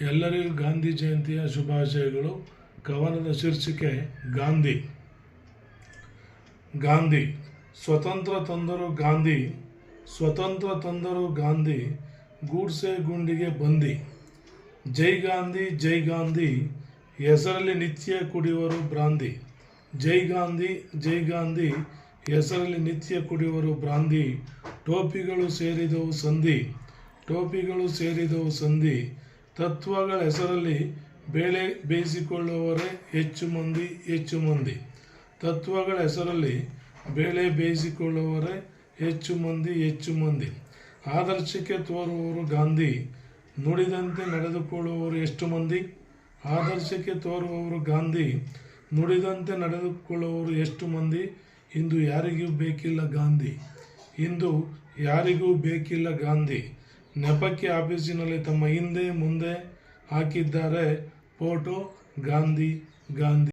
ಎಲ್ಲರಿಗೂ ಗಾಂಧಿ ಜಯಂತಿಯ ಶುಭಾಶಯಗಳು. ಕವನದ ಶೀರ್ಷಿಕೆ ಗಾಂಧಿ. ಗಾಂಧಿ ಸ್ವತಂತ್ರ ತಂದರು ಗಾಂಧಿ, ಸ್ವತಂತ್ರ ತಂದರು ಗಾಂಧಿ, ಗೂಡ್ಸೆ ಗುಂಡಿಗೆ ಬಂದಿ. ಜೈ ಗಾಂಧಿ ಜೈ ಗಾಂಧಿ, ಹೆಸರಲ್ಲಿ ನಿತ್ಯ ಕುಡಿಯುವರು ಬ್ರಾಂದಿ. ಜೈ ಗಾಂಧಿ ಜೈ ಗಾಂಧಿ, ಹೆಸರಲ್ಲಿ ನಿತ್ಯ ಕುಡಿಯುವರು ಬ್ರಾಂದಿ. ಟೋಪಿಗಳು ಸೇರಿದವು ಸಂಧಿ, ಟೋಪಿಗಳು ಸೇರಿದವು ಸಂಧಿ. ತತ್ವಗಳ ಹೆಸರಲ್ಲಿ ಬೇಳೆ ಬೇಯಿಸಿಕೊಳ್ಳುವವರೇ ಹೆಚ್ಚು ಮಂದಿ, ಹೆಚ್ಚು ಮಂದಿ. ತತ್ವಗಳ ಹೆಸರಲ್ಲಿ ಬೇಳೆ ಬೇಯಿಸಿಕೊಳ್ಳುವವರೇ ಹೆಚ್ಚು ಮಂದಿ, ಹೆಚ್ಚು ಮಂದಿ. ಆದರ್ಶಕ್ಕೆ ತೋರುವವರು ಗಾಂಧಿ, ನುಡಿದಂತೆ ನಡೆದುಕೊಳ್ಳುವವರು ಎಷ್ಟು ಮಂದಿ. ಆದರ್ಶಕ್ಕೆ ತೋರುವವರು ಗಾಂಧಿ, ನುಡಿದಂತೆ ನಡೆದುಕೊಳ್ಳುವವರು ಎಷ್ಟು ಮಂದಿ. ಇಂದು ಯಾರಿಗೂ ಬೇಕಿಲ್ಲ ಗಾಂಧಿ, ಇಂದು ಯಾರಿಗೂ ಬೇಕಿಲ್ಲ ಗಾಂಧಿ. ನೆಪಕ್ಕೆ ಆಫೀಸಿನಲ್ಲಿ ತಮ್ಮ ಹಿಂದೆ ಮುಂದೆ ಹಾಕಿದ್ದಾರೆ ಫೋಟೋ ಗಾಂಧಿ ಗಾಂಧಿ.